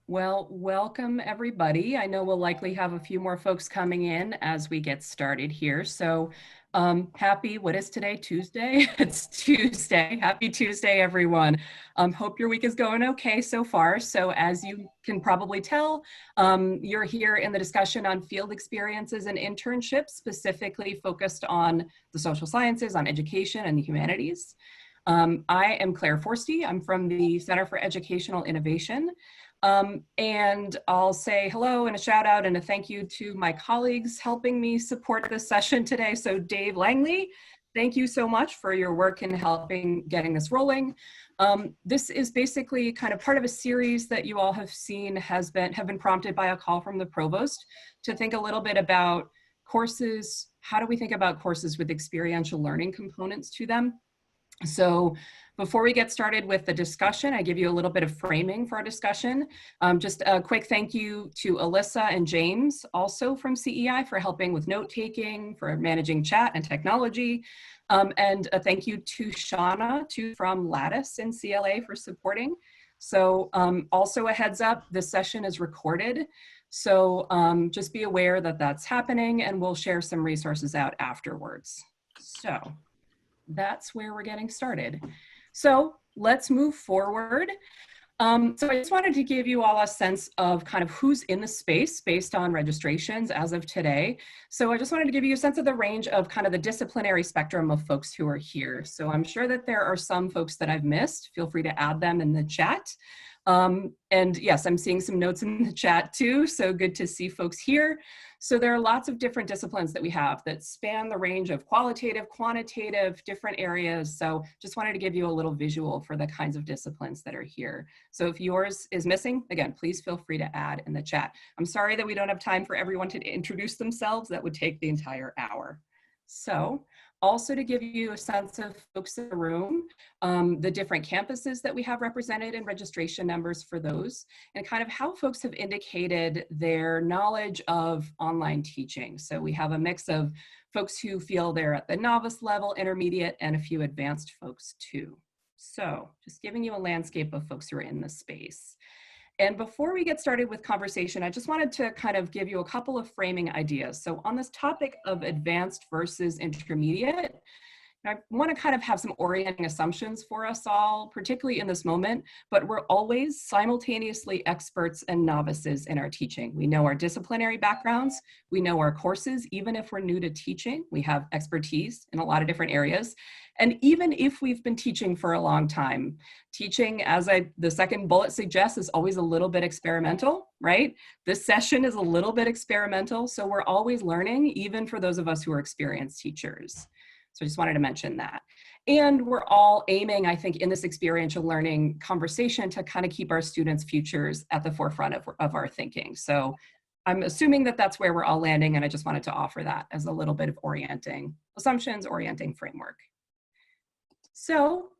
Well, welcome everybody. I know we'll likely have a few more folks coming in as we get started here. So happy, what is today? Tuesday? It's Tuesday. Happy Tuesday, everyone. Hope your week is going okay so far. So as you can probably tell, you're here in the discussion on field experiences and internships, specifically focused on the social sciences, on education and the humanities. I am Claire Forsty. I'm from the Center for Educational Innovation. And I'll say hello and a shout out and a thank you to my colleagues helping me support this session today. So Dave Langley, thank you so much for your work in helping getting this rolling. This is basically kind of part of a series that you all have seen have been prompted by a call from the provost to think a little bit about courses. How do we think about courses with experiential learning components to them? So before we get started with the discussion, I give you a little bit of framing for our discussion. Just a quick thank you to Alyssa and James, also from CEI, for helping with note-taking, for managing chat and technology. And a thank you to Shauna, from Lattice in CLA for supporting. So also a heads up, this session is recorded. So just be aware that that's happening, and we'll share some resources out afterwards. So that's where we're getting started. So let's move forward. So I just wanted to give you all a sense of kind of who's in the space based on registrations as of today. So I just wanted to give you a sense of the range of kind of the disciplinary spectrum of folks who are here. So I'm sure that there are some folks that I've missed. Feel free to add them in the chat. And yes, I'm seeing some notes in the chat too, so good to see folks here. So there are lots of different disciplines that we have that span the range of qualitative, quantitative, different areas. So just wanted to give you a little visual for the kinds of disciplines that are here. So if yours is missing, again, please feel free to add in the chat. I'm sorry that we don't have time for everyone to introduce themselves. That would take the entire hour. So also to give you a sense of folks in the room, the different campuses that we have represented and registration numbers for those, and kind of how folks have indicated their knowledge of online teaching. So we have a mix of folks who feel they're at the novice level, intermediate, and a few advanced folks too. So just giving you a landscape of folks who are in the space. And before we get started with conversation, I just wanted to kind of give you a couple of framing ideas. So on this topic of advanced versus intermediate, I want to kind of have some orienting assumptions for us all, particularly in this moment, but we're always simultaneously experts and novices in our teaching. We know our disciplinary backgrounds, we know our courses, even if we're new to teaching, we have expertise in a lot of different areas. And even if we've been teaching for a long time, teaching, as the second bullet suggests, is always a little bit experimental, right? This session is a little bit experimental, so we're always learning, even for those of us who are experienced teachers. So I just wanted to mention that. And we're all aiming, I think, in this experiential learning conversation to kind of keep our students' futures at the forefront of our thinking. So I'm assuming that that's where we're all landing, and I just wanted to offer that as a little bit of orienting assumptions, orienting framework. So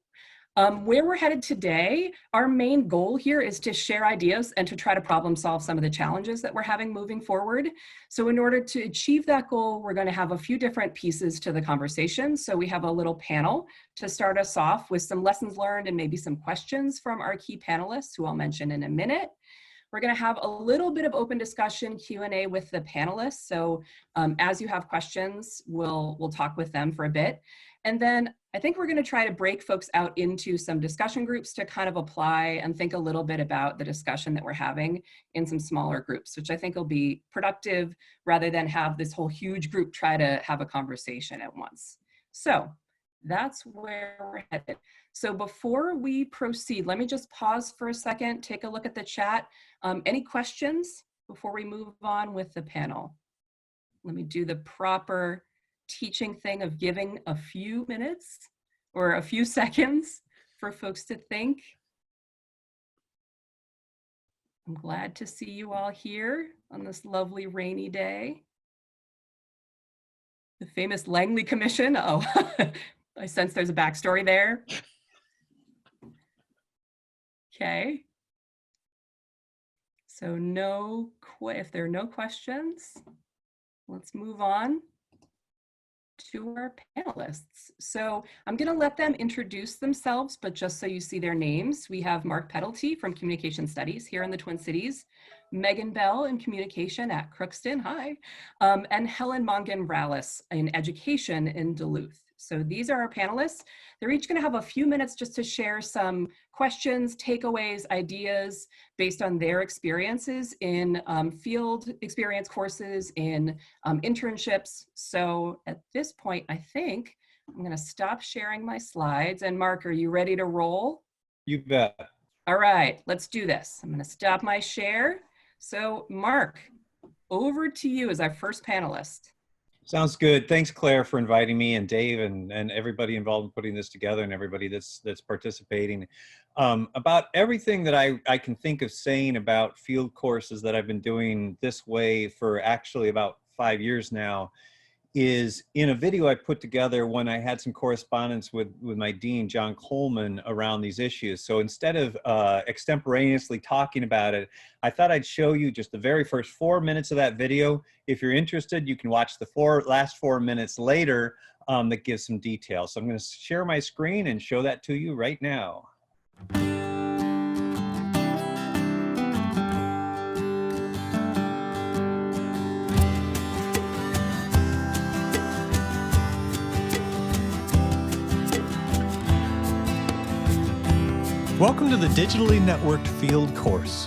where we're headed today, our main goal here is to share ideas and to try to problem solve some of the challenges that we're having moving forward. So in order to achieve that goal, we're going to have a few different pieces to the conversation. So we have a little panel to start us off with some lessons learned and maybe some questions from our key panelists, who I'll mention in a minute. We're going to have a little bit of open discussion Q&A with the panelists. So as you have questions, we'll talk with them for a bit. And then I think we're going to try to break folks out into some discussion groups to kind of apply and think a little bit about the discussion that we're having in some smaller groups, which I think will be productive rather than have this whole huge group try to have a conversation at once. So that's where we're headed. So before we proceed, let me just pause for a second, take a look at the chat. Any questions before we move on with the panel? Let me do the proper teaching thing of giving a few minutes or a few seconds for folks to think. I'm glad to see you all here on this lovely rainy day. The famous Langley Commission. Oh, I sense there's a backstory there. Okay. So if there are no questions, let's move on. to our panelists. So I'm going to let them introduce themselves, but just so you see their names, we have Marc Puddle from Communication Studies here in the Twin Cities, Megan Bell in Communication at Crookston, hi, and Helen Mongan-Rallis in Education in Duluth. So these are our panelists. They're each going to have a few minutes just to share some questions, takeaways, ideas based on their experiences in field experience courses, in internships. So at this point, I think I'm going to stop sharing my slides. And Marc, are you ready to roll? You bet. All right, let's do this. I'm going to stop my share. So Marc, over to you as our first panelist. Sounds good. Thanks, Claire, for inviting me, and Dave, and everybody involved in putting this together, and everybody that's participating. About everything that I can think of saying about field courses that I've been doing this way for actually about 5 years now is in a video I put together when I had some correspondence with my dean, John Coleman, around these issues. So instead of extemporaneously talking about it, I thought I'd show you just the very first 4 minutes of that video. If you're interested, you can watch the last 4 minutes later that gives some details. So I'm going to share my screen and show that to you right now. Welcome to the Digitally Networked Field course.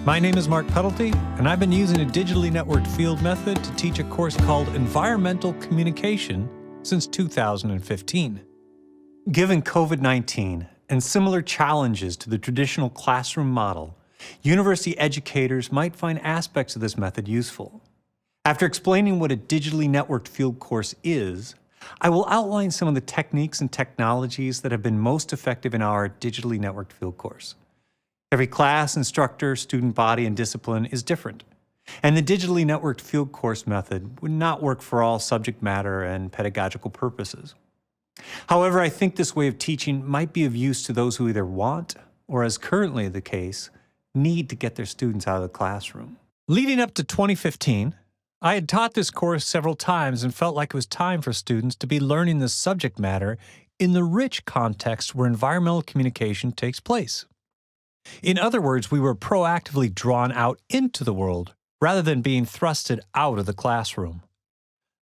My name is Marc Puddle, and I've been using a digitally networked field method to teach a course called Environmental Communication since 2015. Given COVID-19 and similar challenges to the traditional classroom model, university educators might find aspects of this method useful. After explaining what a digitally networked field course is, I will outline some of the techniques and technologies that have been most effective in our digitally networked field course. Every class, instructor, student body, and discipline is different, and the digitally networked field course method would not work for all subject matter and pedagogical purposes. However, I think this way of teaching might be of use to those who either want, or as currently the case, need to get their students out of the classroom. Leading up to 2015, I had taught this course several times and felt like it was time for students to be learning this subject matter in the rich context where environmental communication takes place. In other words, we were proactively drawn out into the world rather than being thrusted out of the classroom.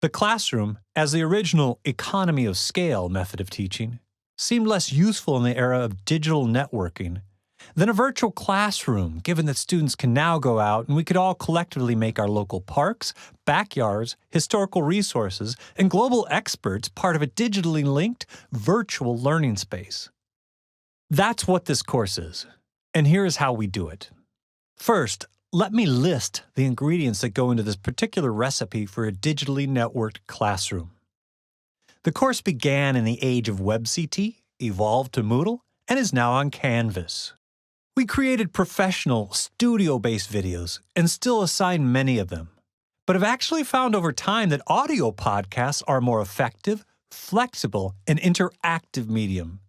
The classroom, as the original economy of scale method of teaching, seemed less useful in the era of digital networking than a virtual classroom, given that students can now go out and we could all collectively make our local parks, backyards, historical resources, and global experts part of a digitally linked virtual learning space. That's what this course is, and here is how we do it. First, let me list the ingredients that go into this particular recipe for a digitally networked classroom. The course began in the age of WebCT, evolved to Moodle, and is now on Canvas. We created professional, studio-based videos and still assign many of them, but have actually found over time that audio podcasts are a more effective, flexible, and interactive medium,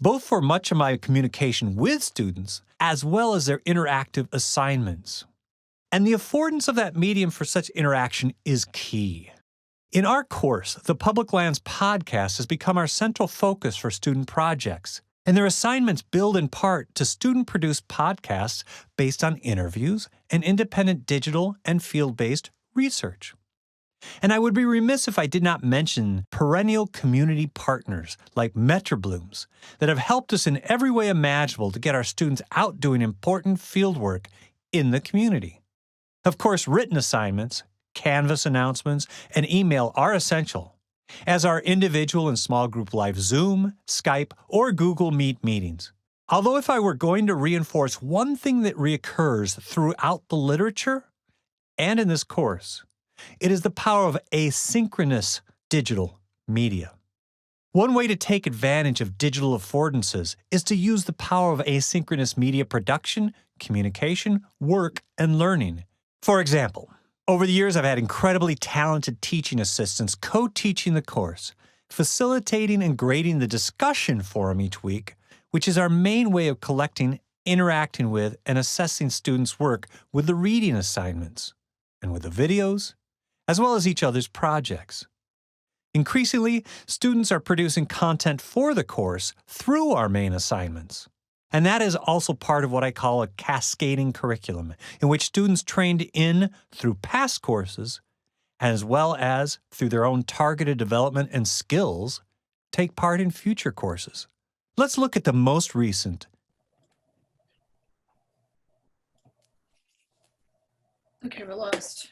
both for much of my communication with students as well as their interactive assignments. And the affordance of that medium for such interaction is key. In our course, the Public Lands podcast has become our central focus for student projects, and their assignments build in part to student-produced podcasts based on interviews and independent digital and field-based research. And I would be remiss if I did not mention perennial community partners like Metroblooms that have helped us in every way imaginable to get our students out doing important fieldwork in the community. Of course, written assignments, Canvas announcements, and email are essential, as are individual and small group live Zoom, Skype, or Google Meet meetings. Although if I were going to reinforce one thing that reoccurs throughout the literature and in this course, it is the power of asynchronous digital media. One way to take advantage of digital affordances is to use the power of asynchronous media production, communication, work, and learning. For example, over the years, I've had incredibly talented teaching assistants co-teaching the course, facilitating and grading the discussion forum each week, which is our main way of collecting, interacting with, and assessing students' work with the reading assignments, and with the videos, as well as each other's projects. Increasingly, students are producing content for the course through our main assignments. And that is also part of what I call a cascading curriculum, in which students trained in through past courses, as well as through their own targeted development and skills, take part in future courses. Let's look at the most recent. Okay, we're lost.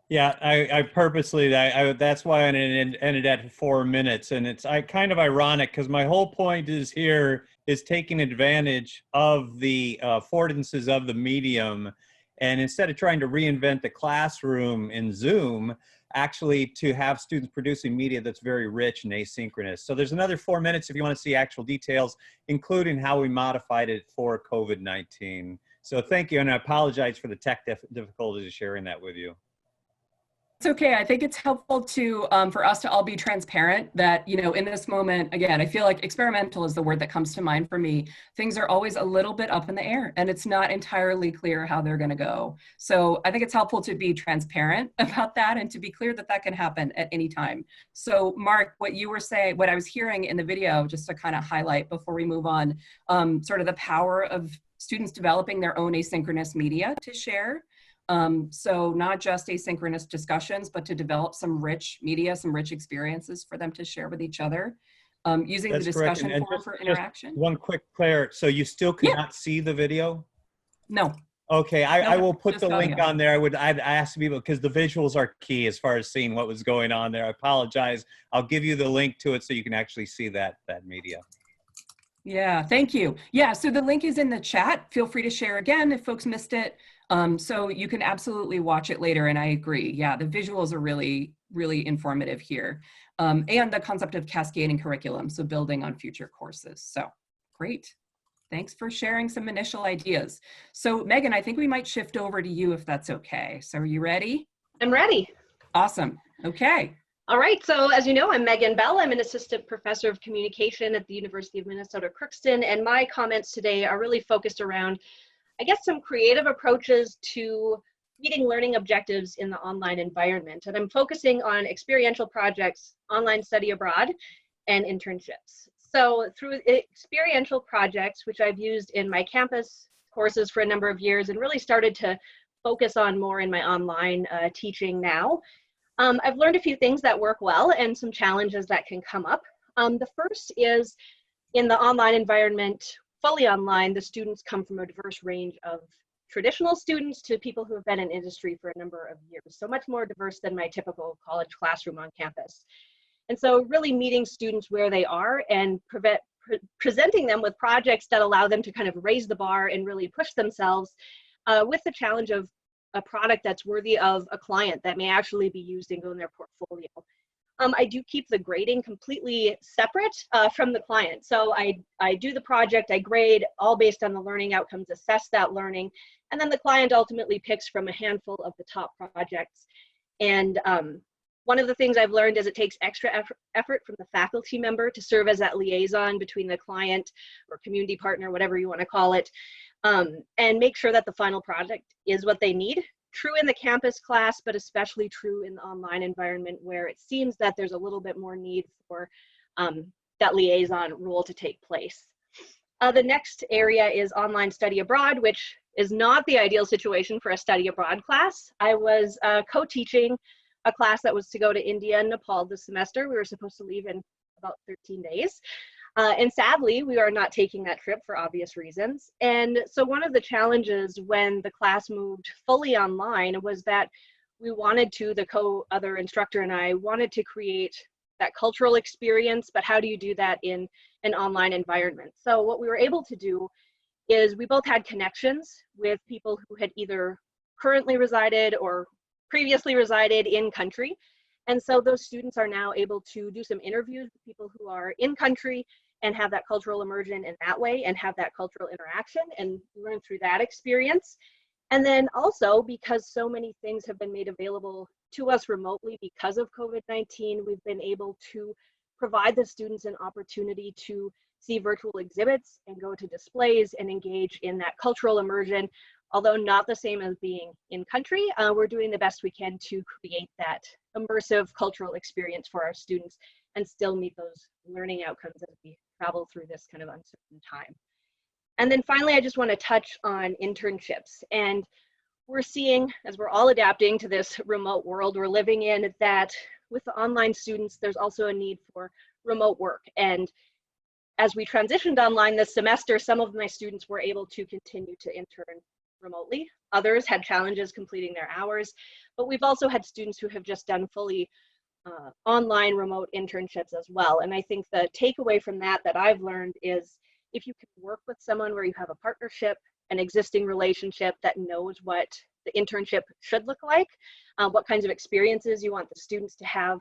Yeah, I purposely, that's why I ended at 4 minutes. And it's kind of ironic because my whole point is here is taking advantage of the affordances of the medium. And instead of trying to reinvent the classroom in Zoom, actually to have students producing media that's very rich and asynchronous. So there's another 4 minutes if you want to see actual details, including how we modified it for COVID-19. So thank you, and I apologize for the tech difficulties of sharing that with you. It's okay. I think it's helpful to for us to all be transparent that, you know, in this moment, again, I feel like experimental is the word that comes to mind for me. Things are always a little bit up in the air and it's not entirely clear how they're going to go. So I think it's helpful to be transparent about that and to be clear that that can happen at any time. So Mark, what you were saying, what I was hearing in the video, just to kind of highlight before we move on, sort of the power of students developing their own asynchronous media to share. So not just asynchronous discussions, but to develop some rich media, some rich experiences for them to share with each other, using the discussion forum for interaction. One quick Claire, so you still cannot see the video? No. Okay, I will put the link audio on there. I'd ask people because the visuals are key as far as seeing what was going on there. I apologize. I'll give you the link to it so you can actually see that media. Yeah, thank you. Yeah, so the link is in the chat. Feel free to share again if folks missed it. So you can absolutely watch it later, and I agree. Yeah, the visuals are really, really informative here. And the concept of cascading curriculum, so building on future courses. So great. Thanks for sharing some initial ideas. So Megan, I think we might shift over to you if that's okay. So are you ready? I'm ready. Awesome. Okay. All right, so as you know, I'm Megan Bell. I'm an assistant professor of communication at the University of Minnesota Crookston, and my comments today are really focused around, I guess, some creative approaches to meeting learning objectives in the online environment. And I'm focusing on experiential projects, online study abroad, and internships. So through experiential projects, which I've used in my campus courses for a number of years and really started to focus on more in my online teaching now, I've learned a few things that work well and some challenges that can come up. The first is in the online environment, fully online, the students come from a diverse range of traditional students to people who have been in industry for a number of years. So much more diverse than my typical college classroom on campus. And so really meeting students where they are and presenting them with projects that allow them to kind of raise the bar and really push themselves with the challenge of a product that's worthy of a client that may actually be used and go in their portfolio. I do keep the grading completely separate from the client. So I do the project, I grade, all based on the learning outcomes, assess that learning, and then the client ultimately picks from a handful of the top projects. And one of the things I've learned is it takes extra effort from the faculty member to serve as that liaison between the client or community partner, whatever you want to call it, and make sure that the final project is what they need. True in the campus class, but especially true in the online environment where it seems that there's a little bit more need for that liaison role to take place. The next area is online study abroad, which is not the ideal situation for a study abroad class. I was co-teaching a class that was to go to India and Nepal this semester. We were supposed to leave in about 13 days. And sadly, we are not taking that trip for obvious reasons. And so one of the challenges when the class moved fully online was that we wanted to, the other instructor and I wanted to create that cultural experience, but how do you do that in an online environment? So what we were able to do is we both had connections with people who had either currently resided or previously resided in country. And so those students are now able to do some interviews with people who are in country and have that cultural immersion in that way and have that cultural interaction and learn through that experience. And then also, because so many things have been made available to us remotely because of COVID-19, we've been able to provide the students an opportunity to see virtual exhibits and go to displays and engage in that cultural immersion. Although not the same as being in country, we're doing the best we can to create that immersive cultural experience for our students and still meet those learning outcomes as we travel through this kind of uncertain time. And then finally, I just want to touch on internships. And we're seeing, as we're all adapting to this remote world we're living in, that with the online students, there's also a need for remote work. And as we transitioned online this semester, some of my students were able to continue to intern remotely. Others had challenges completing their hours, but we've also had students who have just done fully online remote internships as well. And I think the takeaway from that I've learned is if you can work with someone where you have a partnership, an existing relationship that knows what the internship should look like, what kinds of experiences you want the students to have,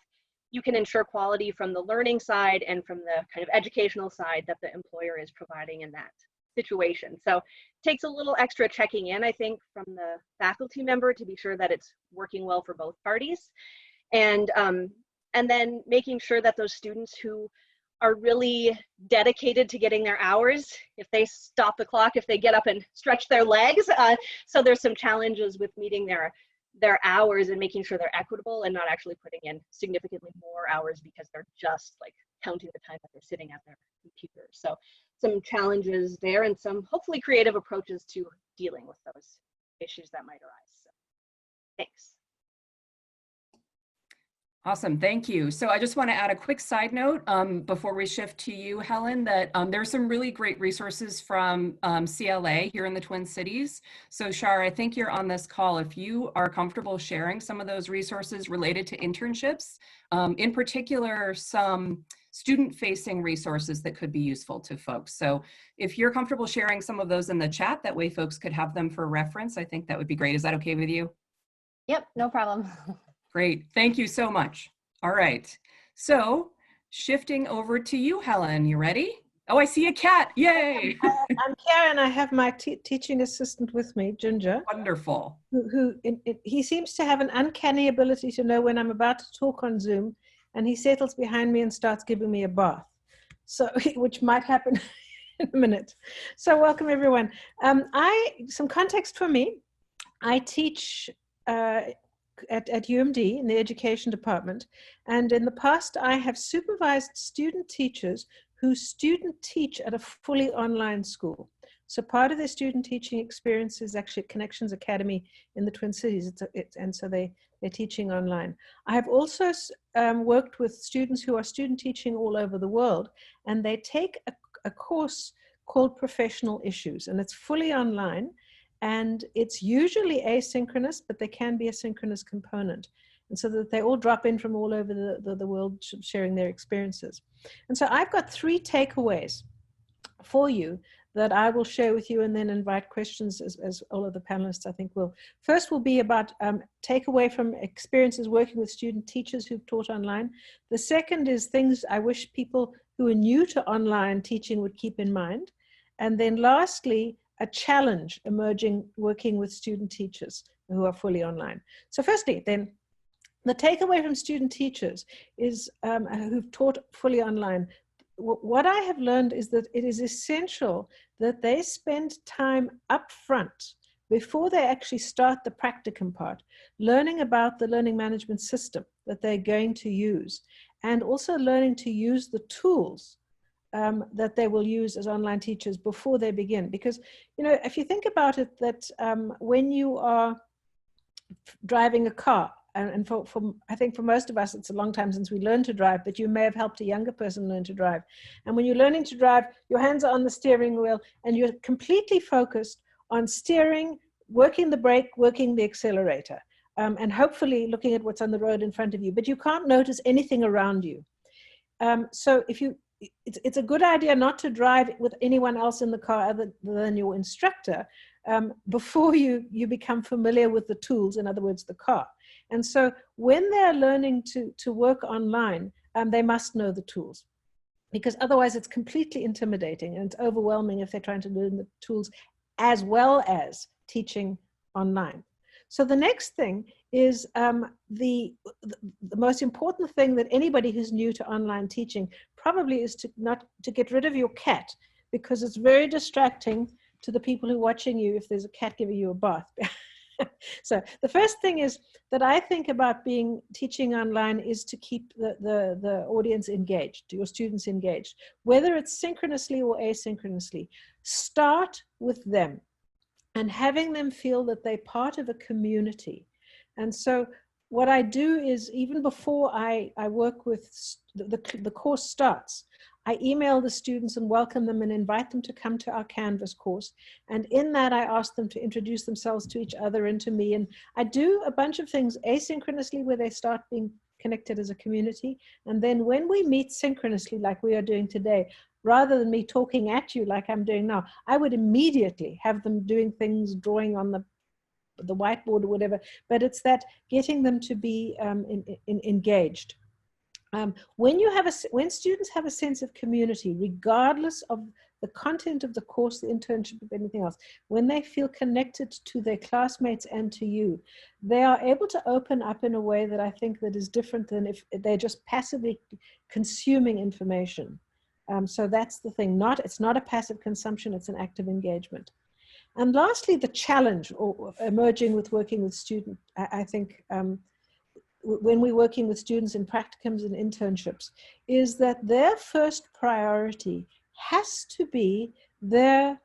you can ensure quality from the learning side and from the kind of educational side that the employer is providing in that situation. So it takes a little extra checking in, I think, from the faculty member to be sure that it's working well for both parties. And then making sure that those students who are really dedicated to getting their hours, if they stop the clock, if they get up and stretch their legs, so there's some challenges with meeting their hours and making sure they're equitable and not actually putting in significantly more hours because they're just like counting the time that they're sitting at their computer. So some challenges there and some hopefully creative approaches to dealing with those issues that might arise. So, thanks. Awesome, thank you. So I just want to add a quick side note before we shift to you, Helen, that there's some really great resources from CLA here in the Twin Cities. So Sara, I think you're on this call. If you are comfortable sharing some of those resources related to internships, in particular, some student-facing resources that could be useful to folks. So if you're comfortable sharing some of those in the chat, that way folks could have them for reference, I think that would be great. Is that okay with you? Yep, no problem. Great, thank you so much. All right, so shifting over to you, Helen, you ready? Oh, I see a cat, yay! I'm Karen, I have my teaching assistant with me, Ginger. Wonderful. He seems to have an uncanny ability to know when I'm about to talk on Zoom, and he settles behind me and starts giving me a bath, so which might happen in a minute. So welcome everyone. Some context for me. I teach at UMD in the education department, and in the past I have supervised student teachers who student teach at a fully online school. So part of their student teaching experience is actually Connections Academy in the Twin Cities, and so they're teaching online. I have also worked with students who are student teaching all over the world, and they take a course called Professional Issues, and it's fully online. And it's usually asynchronous, but there can be a synchronous component. And so that they all drop in from all over the world sharing their experiences. And so I've got 3 takeaways for you that I will share with you and then invite questions as all of the panelists I think will. First will be about takeaway from experiences working with student teachers who've taught online. The second is things I wish people who are new to online teaching would keep in mind. And then lastly, a challenge emerging working with student teachers who are fully online. So firstly, then, the takeaway from student teachers is who've taught fully online. What I have learned is that it is essential that they spend time up front before they actually start the practicum part, learning about the learning management system that they're going to use, and also learning to use the tools that they will use as online teachers before they begin. Because, you know, if you think about it, that when you are driving a car, and I think for most of us, it's a long time since we learned to drive, but you may have helped a younger person learn to drive. And when you're learning to drive, your hands are on the steering wheel and you're completely focused on steering, working the brake, working the accelerator, and hopefully looking at what's on the road in front of you, but you can't notice anything around you. So if you, it's a good idea not to drive with anyone else in the car other than your instructor before you become familiar with the tools, in other words, the car. And so when they're learning to work online, they must know the tools, because otherwise it's completely intimidating and it's overwhelming if they're trying to learn the tools as well as teaching online. So the next thing is the most important thing that anybody who's new to online teaching probably is to get rid of your cat, because it's very distracting to the people who are watching you if there's a cat giving you a bath So the first thing is that I think about teaching online is to keep the audience engaged, your students engaged, whether it's synchronously or asynchronously. Start with them and having them feel that they're part of a community. And so what I do is, even before I work with the course starts, I email the students and welcome them and invite them to come to our Canvas course. And in that, I ask them to introduce themselves to each other and to me. And I do a bunch of things asynchronously where they start being connected as a community. And then when we meet synchronously, like we are doing today, rather than me talking at you like I'm doing now, I would immediately have them doing things, drawing on the whiteboard or whatever. But it's that getting them to be engaged. When students have a sense of community, regardless of the content of the course, the internship, or anything else, when they feel connected to their classmates and to you, they are able to open up in a way that I think that is different than if they're just passively consuming information. So that's the thing. It's not a passive consumption, it's an active engagement. And lastly, the challenge emerging with working with students, I think, when we're working with students in practicums and internships, is that their first priority has to be the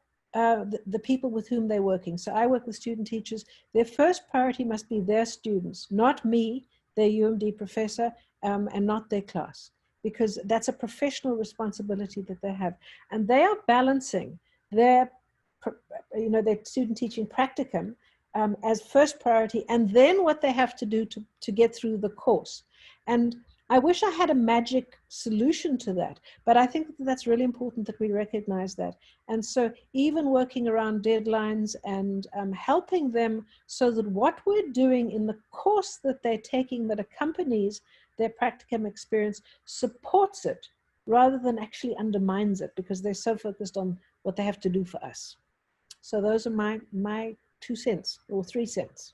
people with whom they're working. So I work with student teachers. Their first priority must be their students, not me, their UMD professor, and not their class, because that's a professional responsibility that they have. And they are balancing their student teaching practicum as first priority, and then what they have to do to get through the course. And I wish I had a magic solution to that, but I think that's really important that we recognize that. And so even working around deadlines and helping them so that what we're doing in the course that they're taking that accompanies their practicum experience supports it rather than actually undermines it, because they're so focused on what they have to do for us. So those are my 2 cents or 3 cents.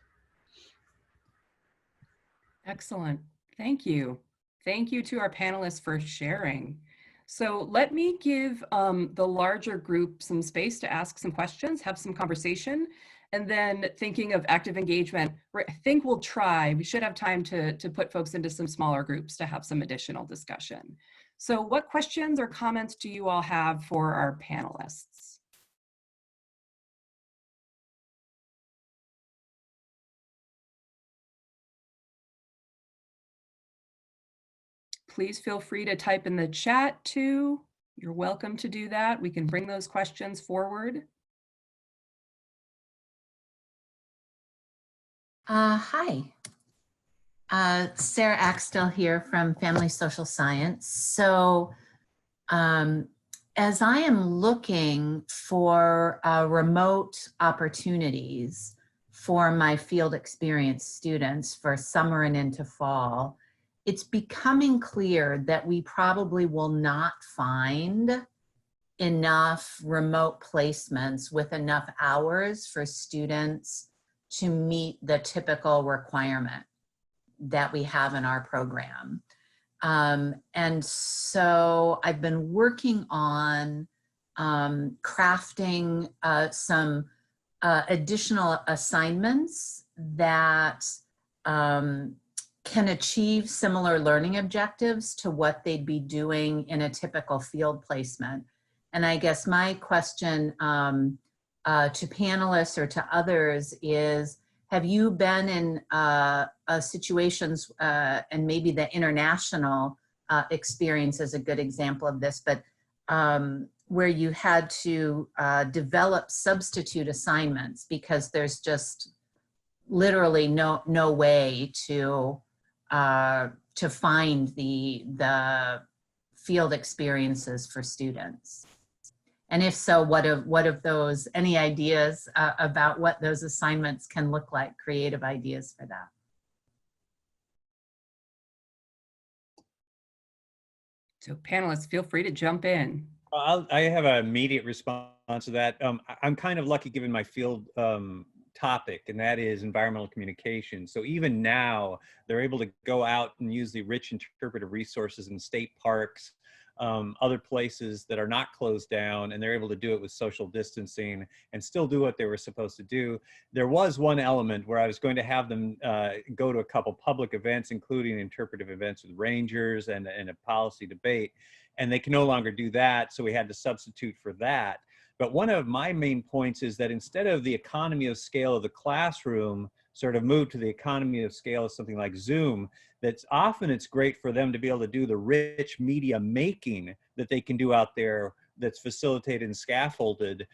Excellent. Thank you. Thank you to our panelists for sharing. So let me give the larger group some space to ask some questions, have some conversation, and then thinking of active engagement, I think we'll try, we should have time to put folks into some smaller groups to have some additional discussion. So what questions or comments do you all have for our panelists? Please feel free to type in the chat too. You're welcome to do that. We can bring those questions forward. Hi. Sara Ack still here from Family Social Science. So as I am looking for remote opportunities for my field experience students for summer and into fall, it's becoming clear that we probably will not find enough remote placements with enough hours for students to meet the typical requirement that we have in our program. And so I've been working on crafting some additional assignments that can achieve similar learning objectives to what they'd be doing in a typical field placement. And I guess my question to panelists or to others is, have you been in situations, and maybe the international experience is a good example of this, but where you had to develop substitute assignments because there's just literally no way to find the field experiences for students? And if so, what of those, any ideas about what those assignments can look like, creative ideas for that? So panelists, feel free to jump in. I have an immediate response to that. I'm kind of lucky given my field topic, and that is environmental communication. So even now, they're able to go out and use the rich interpretive resources in state parks other places that are not closed down, and they're able to do it with social distancing and still do what they were supposed to do. There was one element where I was going to have them go to a couple public events, including interpretive events with rangers and a policy debate, and they can no longer do that, so we had to substitute for that. But one of my main points is that instead of the economy of scale of the classroom sort of move to the economy of scale of something like Zoom, that's often it's great for them to be able to do the rich media making that they can do out there that's facilitated and scaffolded,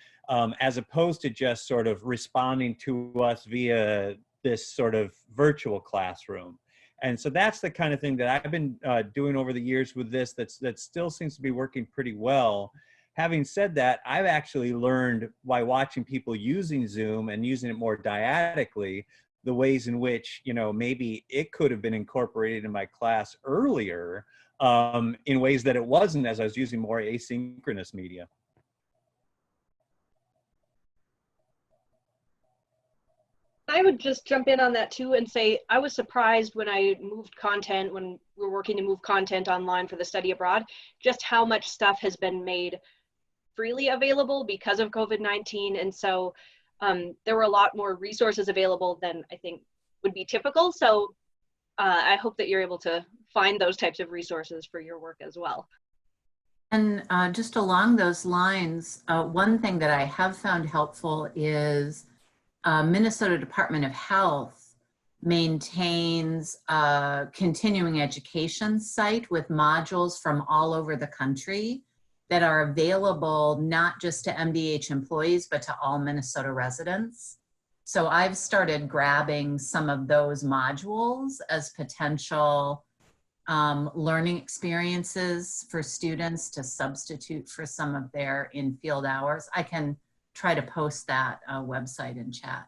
as opposed to just sort of responding to us via this sort of virtual classroom. And so that's the kind of thing that I've been doing over the years with this that still seems to be working pretty well. Having said that, I've actually learned by watching people using Zoom and using it more dyadically, the ways in which, you know, maybe it could have been incorporated in my class earlier in ways that it wasn't as I was using more asynchronous media. I would just jump in on that too and say, I was surprised when I moved content, when we were working to move content online for the study abroad, just how much stuff has been made freely available because of COVID-19. And so there were a lot more resources available than I think would be typical. So I hope that you're able to find those types of resources for your work as well. And just along those lines, one thing that I have found helpful is Minnesota Department of Health maintains a continuing education site with modules from all over the country that are available not just to MDH employees, but to all Minnesota residents. So I've started grabbing some of those modules as potential learning experiences for students to substitute for some of their in-field hours. I can try to post that website in chat.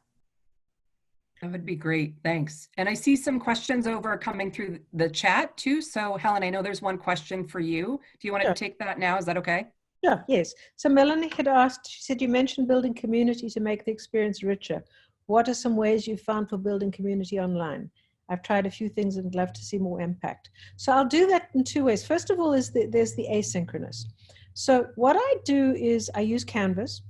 That would be great, thanks. And I see some questions over coming through the chat too. So Helen, I know there's one question for you. Do you want to take that now? Is that okay? Yeah, yes. So Melanie had asked, she said, you mentioned building community to make the experience richer. What are some ways you've found for building community online? I've tried a few things and I'd love to see more impact. So I'll do that in two ways. First of all, there's the asynchronous. So what I do is I use Canvas,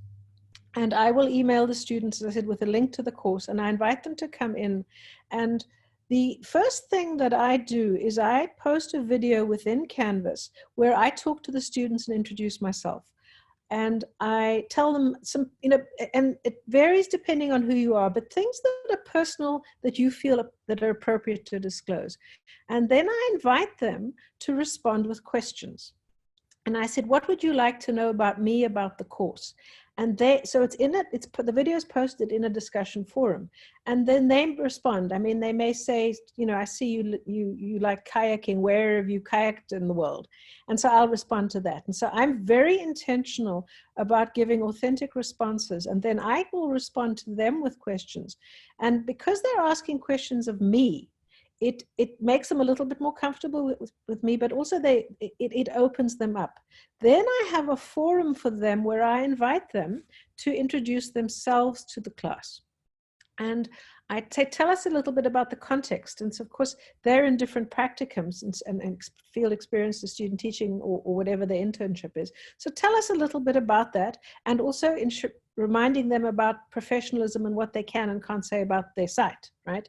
and I will email the students, as I said, with a link to the course, and I invite them to come in. And the first thing that I do is I post a video within Canvas where I talk to the students and introduce myself. And I tell them some, you know, and it varies depending on who you are, but things that are personal that you feel that are appropriate to disclose. And then I invite them to respond with questions. And I said, what would you like to know about me, about the course? And so it's in it, the video is posted in a discussion forum, and then they respond. I mean, they may say, you know, I see you like kayaking, where have you kayaked in the world? And so I'll respond to that. And so I'm very intentional about giving authentic responses, and then I will respond to them with questions. And because they're asking questions of me, it makes them a little bit more comfortable with me, but also it opens them up. Then I have a forum for them where I invite them to introduce themselves to the class. And I say, tell us a little bit about the context. And so, of course, they're in different practicums and field experience of student teaching or whatever their internship is. So tell us a little bit about that, and also reminding them about professionalism and what they can and can't say about their site, right?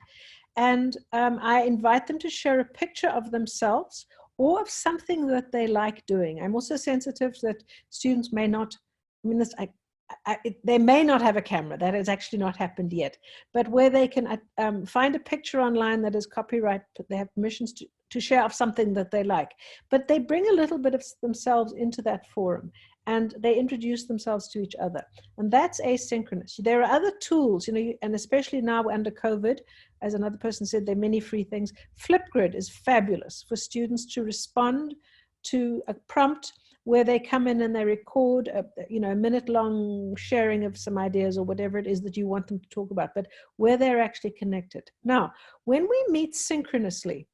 And I invite them to share a picture of themselves or of something that they like doing. I'm also sensitive that students may not, I mean, they may not have a camera. That has actually not happened yet. But where they can find a picture online that is copyright, they have permissions to share of something that they like. But they bring a little bit of themselves into that forum, and they introduce themselves to each other. And that's asynchronous. There are other tools, you know, and especially now under COVID, as another person said, there are many free things. Flipgrid is fabulous for students to respond to a prompt where they come in and they record a minute-long sharing of some ideas or whatever it is that you want them to talk about, but where they're actually connected. Now, when we meet synchronously,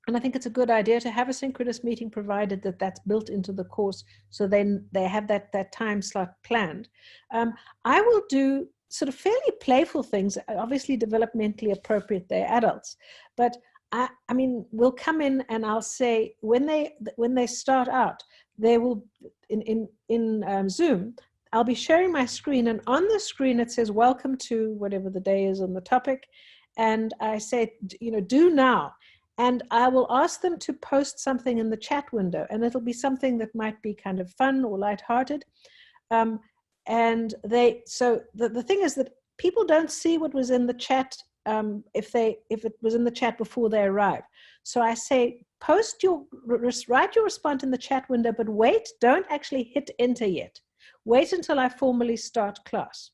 and I think it's a good idea to have a synchronous meeting provided that that's built into the course, so then they have that time slot planned. I will do sort of fairly playful things, obviously developmentally appropriate, they're adults, but I mean, we'll come in and I'll say, when they start out, there will, in Zoom, I'll be sharing my screen, and on the screen it says, welcome to whatever the day is on the topic. And I say, do now. And I will ask them to post something in the chat window, and it'll be something that might be kind of fun or lighthearted. And the thing is that people don't see what was in the chat if it was in the chat before they arrive. So I say, write your response in the chat window, but wait, don't actually hit enter yet. Wait until I formally start class.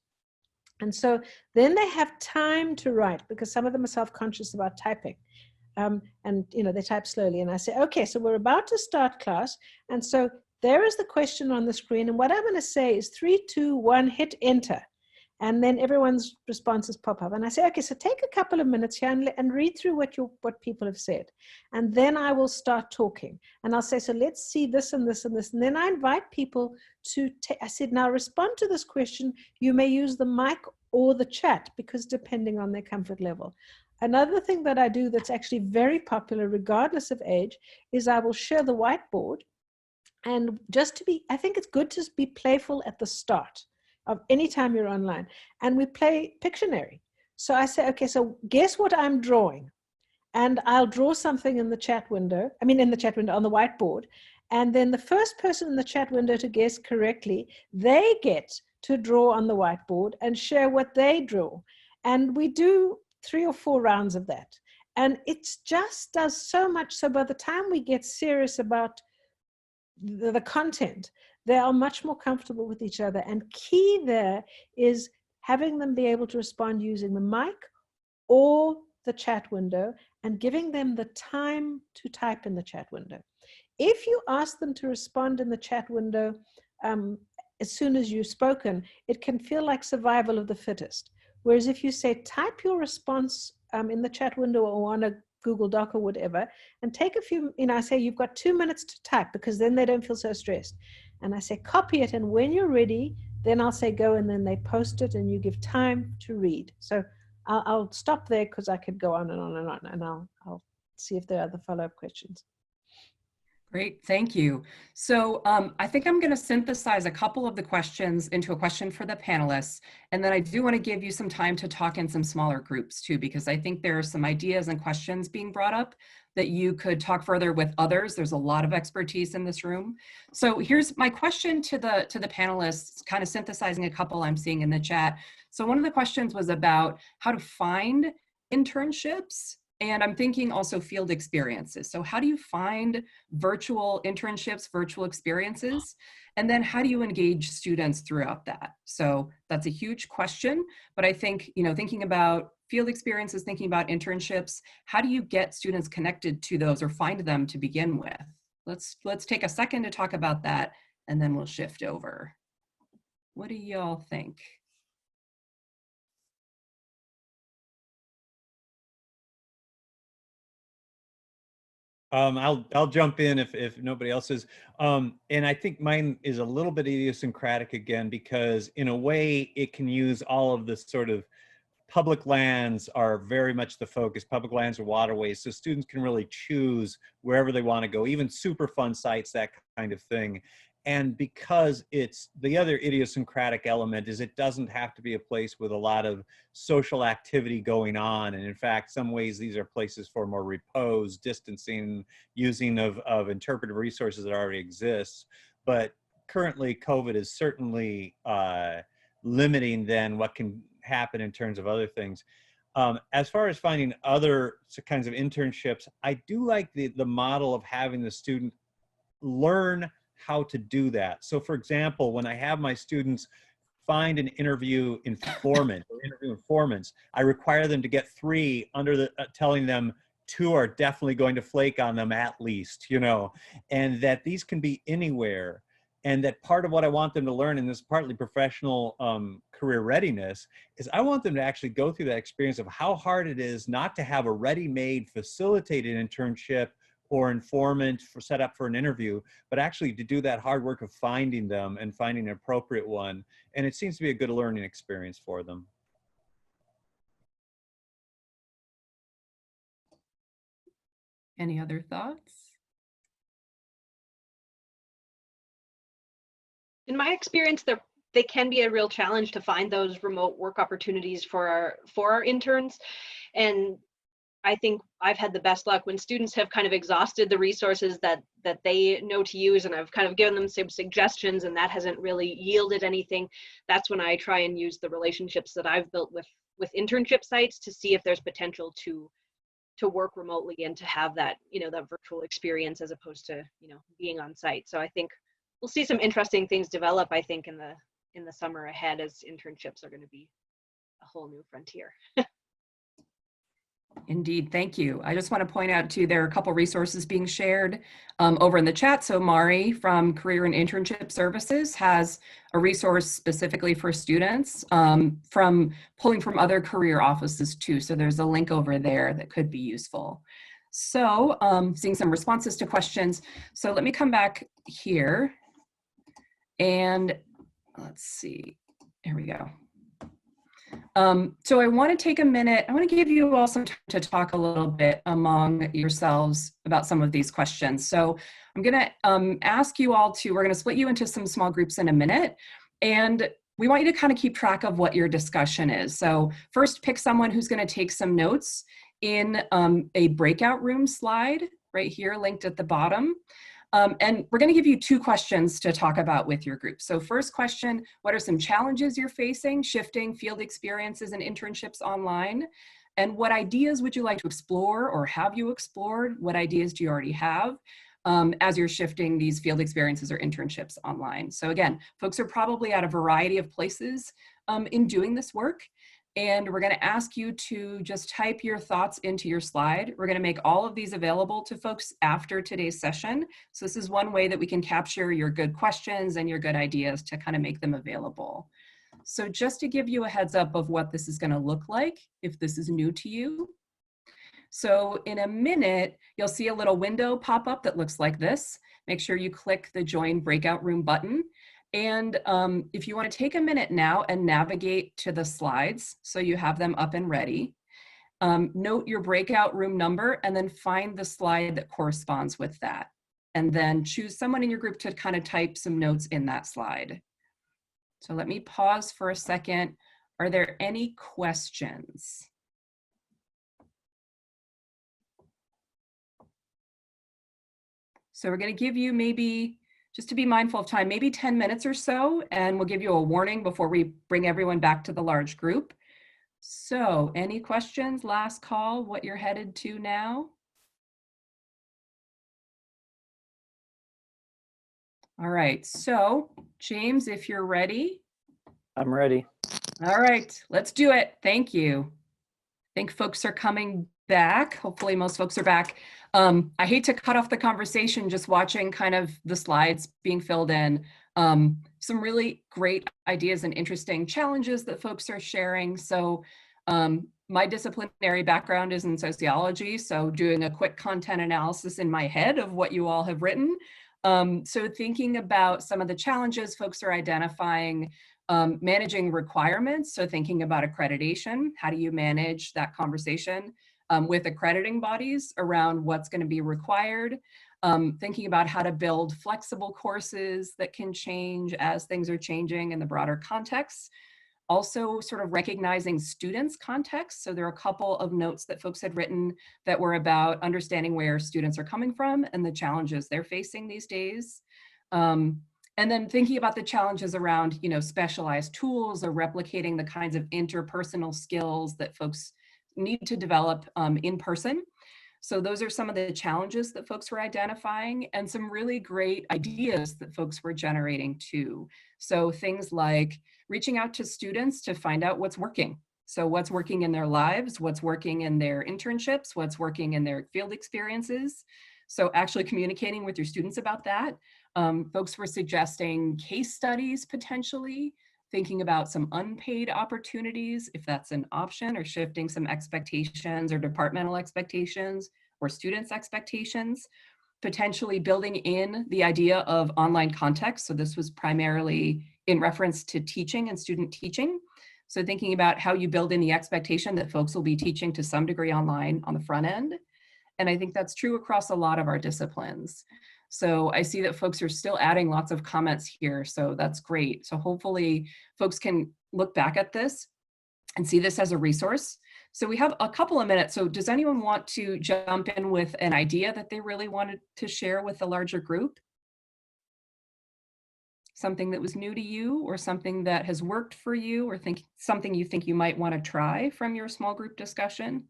And so then they have time to write, because some of them are self-conscious about typing. And they type slowly, and I say, okay, so we're about to start class, and so there is the question on the screen, and what I'm going to say is 3, 2, 1, hit enter, and then everyone's responses pop up, and I say, okay, so take a couple of minutes here and read through what people have said, and then I will start talking, and I'll say, so let's see this and this and this, and then I invite people to I said, now respond to this question. You may use the mic or the chat, because depending on their comfort level. Another thing that I do that's actually very popular regardless of age is I will share the whiteboard, and I think it's good to be playful at the start of any time you're online, and we play Pictionary. So I say, okay, so guess what I'm drawing, and I'll draw something in the chat window, on the whiteboard, and then the first person in the chat window to guess correctly, they get to draw on the whiteboard and share what they draw. And we do 3 or 4 rounds of that. And it just does so much. So by the time we get serious about the content, they are much more comfortable with each other. And key there is having them be able to respond using the mic or the chat window, and giving them the time to type in the chat window. If you ask them to respond in the chat window as soon as you've spoken, it can feel like survival of the fittest. Whereas if you say, type your response in the chat window or on a Google Doc or whatever, and take a few, I say, you've got 2 minutes to type, because then they don't feel so stressed. And I say, copy it, and when you're ready, then I'll say go, and then they post it, and you give time to read. So I'll stop there, because I could go on and on and on, and I'll see if there are other follow-up questions. Great, thank you. So I think I'm going to synthesize a couple of the questions into a question for the panelists. And then I do want to give you some time to talk in some smaller groups too, because I think there are some ideas and questions being brought up that you could talk further with others. There's a lot of expertise in this room. So here's my question to the panelists, kind of synthesizing a couple I'm seeing in the chat. So one of the questions was about how to find internships. And I'm thinking also field experiences. So how do you find virtual internships, virtual experiences? And then how do you engage students throughout that? So that's a huge question, but I think, thinking about field experiences, thinking about internships, how do you get students connected to those or find them to begin with? Let's take a second to talk about that, and then we'll shift over. What do y'all think? I'll jump in if nobody else is. And I think mine is a little bit idiosyncratic again, because in a way it can use all of this sort of public lands are very much the focus, public lands or waterways. So students can really choose wherever they want to go, even super fun sites, that kind of thing. And because it's the other idiosyncratic element is it doesn't have to be a place with a lot of social activity going on. And in fact, some ways these are places for more repose, distancing, using of interpretive resources that already exist. But currently COVID is certainly limiting then what can happen in terms of other things. As far as finding other kinds of internships, I do like the model of having the student learn how to do that. So for example, when I have my students find an interview informant or interview informants, I require them to get 3 under the telling them 2 are definitely going to flake on them at least, and that these can be anywhere. And that part of what I want them to learn in this partly professional career readiness is I want them to actually go through that experience of how hard it is not to have a ready-made facilitated internship or informant set up for an interview, but actually to do that hard work of finding them and finding an appropriate one. And it seems to be a good learning experience for them. Any other thoughts? in my experience, they can be a real challenge to find those remote work opportunities for our interns. And I think I've had the best luck when students have kind of exhausted the resources that they know to use, and I've kind of given them some suggestions and that hasn't really yielded anything. That's when I try and use the relationships that I've built with internship sites to see if there's potential to work remotely and to have that, that virtual experience as opposed to, being on site. So I think we'll see some interesting things develop, I think, in the summer ahead, as internships are going to be a whole new frontier. Indeed, thank you. I just want to point out too, there are a couple resources being shared over in the chat. So Mari from Career and Internship Services has a resource specifically for students from pulling from other career offices too. So there's a link over there that could be useful. So seeing some responses to questions. So let me come back here and let's see, here we go. So I want to take a minute, I want to give you all some time to talk a little bit among yourselves about some of these questions. So I'm going to ask you all we're going to split you into some small groups in a minute, and we want you to kind of keep track of what your discussion is. So first, pick someone who's going to take some notes in a breakout room slide right here linked at the bottom. And we're going to give you 2 questions to talk about with your group. So first question, what are some challenges you're facing shifting field experiences and internships online? And what ideas would you like to explore, or have you explored? What ideas do you already have as you're shifting these field experiences or internships online? So again, folks are probably at a variety of places in doing this work. And we're going to ask you to just type your thoughts into your slide. We're going to make all of these available to folks after today's session. So this is one way that we can capture your good questions and your good ideas to kind of make them available. So just to give you a heads up of what this is going to look like if this is new to you. So in a minute, you'll see a little window pop up that looks like this. Make sure you click the Join Breakout Room button. And if you want to take a minute now and navigate to the slides so you have them up and ready, note your breakout room number and then find the slide that corresponds with that. And then choose someone in your group to kind of type some notes in that slide. So let me pause for a second. Are there any questions? So we're going to give you maybe, just to be mindful of time, maybe 10 minutes or so, and we'll give you a warning before we bring everyone back to the large group. So any questions, last call, what you're headed to now? All right, so James, if you're ready. I'm ready. All right, let's do it. Thank you. I think folks are coming back. Hopefully most folks are back. I hate to cut off the conversation just watching kind of the slides being filled in. Some really great ideas and interesting challenges that folks are sharing. So my disciplinary background is in sociology, so doing a quick content analysis in my head of what you all have written. So thinking about some of the challenges folks are identifying, managing requirements, so thinking about accreditation, how do you manage that conversation with accrediting bodies around what's going to be required, thinking about how to build flexible courses that can change as things are changing in the broader context. Also sort of recognizing students' context. So there are a couple of notes that folks had written that were about understanding where students are coming from and the challenges they're facing these days. And then thinking about the challenges around, specialized tools or replicating the kinds of interpersonal skills that folks need to develop in person. So those are some of the challenges that folks were identifying, and some really great ideas that folks were generating too. So things like reaching out to students to find out what's working. So what's working in their lives, what's working in their internships, what's working in their field experiences. So actually communicating with your students about that. Folks were suggesting case studies potentially, thinking about some unpaid opportunities, if that's an option, or shifting some expectations or departmental expectations or students' expectations, potentially building in the idea of online context. So this was primarily in reference to teaching and student teaching. So thinking about how you build in the expectation that folks will be teaching to some degree online on the front end. And I think that's true across a lot of our disciplines. So I see that folks are still adding lots of comments here, so that's great. So hopefully folks can look back at this and see this as a resource. So we have a couple of minutes. So does anyone want to jump in with an idea that they really wanted to share with the larger group? Something that was new to you, or something that has worked for you, or something you think you might want to try from your small group discussion?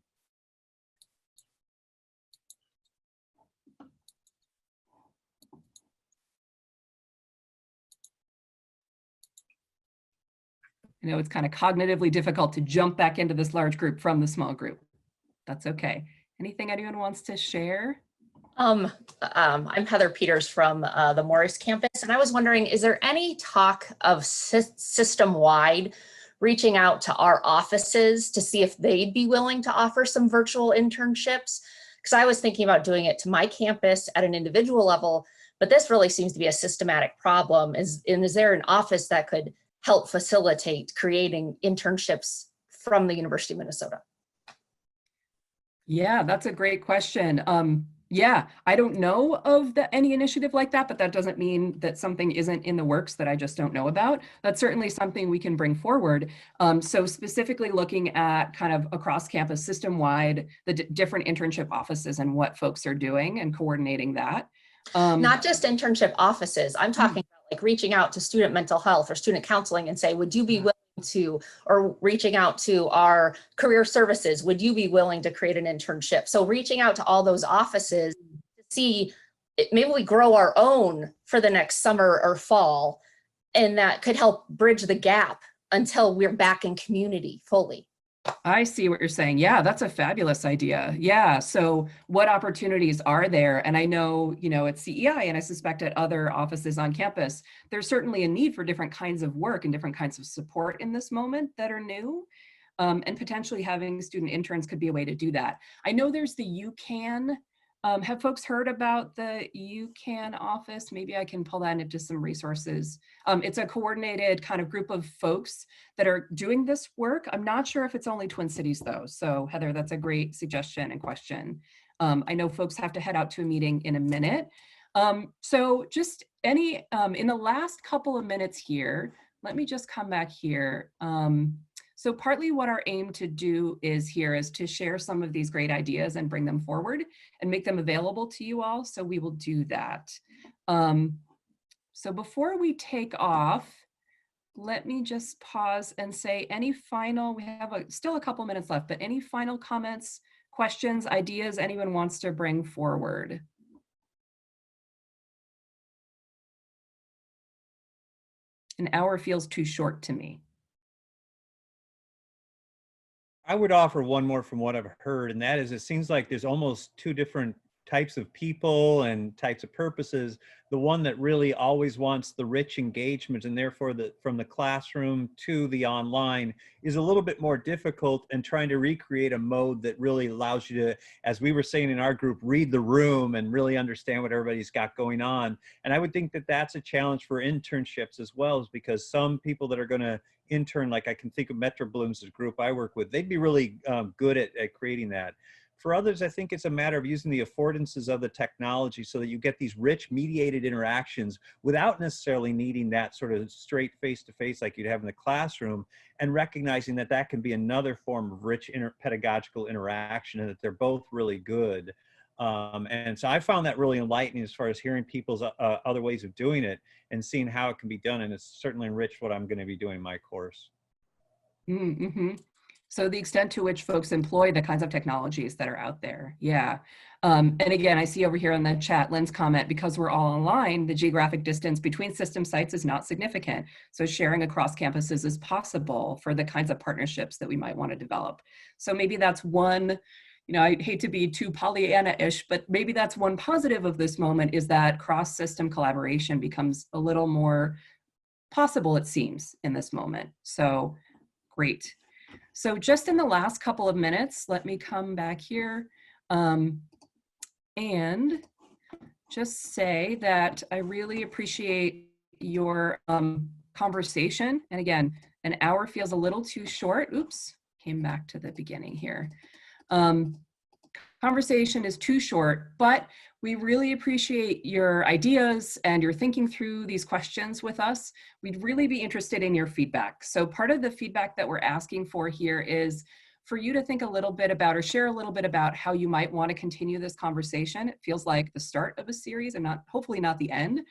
I know it's kind of cognitively difficult to jump back into this large group from the small group. That's okay. Anything anyone wants to share? I'm Heather Peters from the Morris campus, and I was wondering, is there any talk of system-wide reaching out to our offices to see if they'd be willing to offer some virtual internships? Because I was thinking about doing it to my campus at an individual level, but this really seems to be a systematic problem. Is there an office that could help facilitate creating internships from the University of Minnesota? Yeah, that's a great question. Yeah, I don't know of any initiative like that, but that doesn't mean that something isn't in the works that I just don't know about. That's certainly something we can bring forward. So specifically looking at kind of across campus system-wide, the different internship offices and what folks are doing and coordinating that. Not just internship offices. I'm talking about like reaching out to student mental health or student counseling and say, would you be willing to, or reaching out to our career services, would you be willing to create an internship? So reaching out to all those offices to see, maybe we grow our own for the next summer or fall, and that could help bridge the gap until we're back in community fully. I see what you're saying. Yeah, that's a fabulous idea. Yeah. So what opportunities are there? And I know, at CEI, and I suspect at other offices on campus, there's certainly a need for different kinds of work and different kinds of support in this moment that are new. And potentially having student interns could be a way to do that. I know there's the UCAN. Have folks heard about the UCAN office? Maybe I can pull that into some resources. It's a coordinated kind of group of folks that are doing this work. I'm not sure if it's only Twin Cities though. So Heather, that's a great suggestion and question. I know folks have to head out to a meeting in a minute. So just in the last couple of minutes here, let me just come back here. So partly what our aim to do is to share some of these great ideas and bring them forward and make them available to you all. So we will do that. So before we take off, let me just pause and say we have still a couple minutes left, but any final comments, questions, ideas anyone wants to bring forward? An hour feels too short to me. I would offer one more from what I've heard, and that is it seems like there's almost two different types of people and types of purposes. The one that really always wants the rich engagement, and therefore from the classroom to the online, is a little bit more difficult, and trying to recreate a mode that really allows you to, as we were saying in our group, read the room and really understand what everybody's got going on. And I would think that that's a challenge for internships as well, is because some people that are going to intern, like I can think of Metro Bloom's group I work with, they'd be really good at creating that. For others, I think it's a matter of using the affordances of the technology so that you get these rich mediated interactions without necessarily needing that sort of straight face-to-face like you'd have in the classroom, and recognizing that that can be another form of rich pedagogical interaction, and that they're both really good. And so I found that really enlightening as far as hearing people's other ways of doing it and seeing how it can be done. And it's certainly enriched what I'm going to be doing in my course. Mm-hmm. So the extent to which folks employ the kinds of technologies that are out there. Yeah. And again, I see over here in the chat, Lynn's comment, because we're all online, the geographic distance between system sites is not significant. So sharing across campuses is possible for the kinds of partnerships that we might want to develop. So maybe that's one, I hate to be too Pollyanna-ish, but maybe that's one positive of this moment, is that cross-system collaboration becomes a little more possible, it seems, in this moment. So great. So just in the last couple of minutes, let me come back here and just say that I really appreciate your conversation. And again, an hour feels a little too short. Oops, came back to the beginning here. conversation is too short, but we really appreciate your ideas and your thinking through these questions with us. We'd really be interested in your feedback. So part of the feedback that we're asking for here is for you to think a little bit about or share a little bit about how you might want to continue this conversation. It feels like the start of a series and hopefully not the end.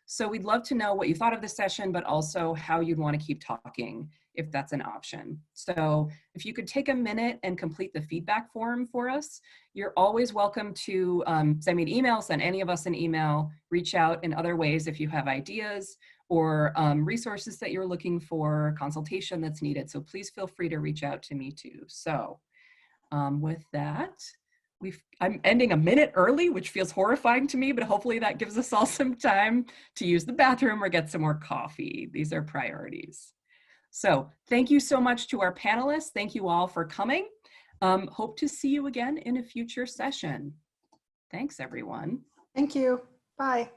So we'd love to know what you thought of this session, but also how you'd want to keep talking if that's an option. So if you could take a minute and complete the feedback form for us, you're always welcome to send me an email, send any of us an email, reach out in other ways if you have ideas or resources that you're looking for, consultation that's needed. So please feel free to reach out to me too. So with that, I'm ending a minute early, which feels horrifying to me, but hopefully that gives us all some time to use the bathroom or get some more coffee. These are priorities. So thank you so much to our panelists. Thank you all for coming. Hope to see you again in a future session. Thanks, everyone. Thank you. Bye.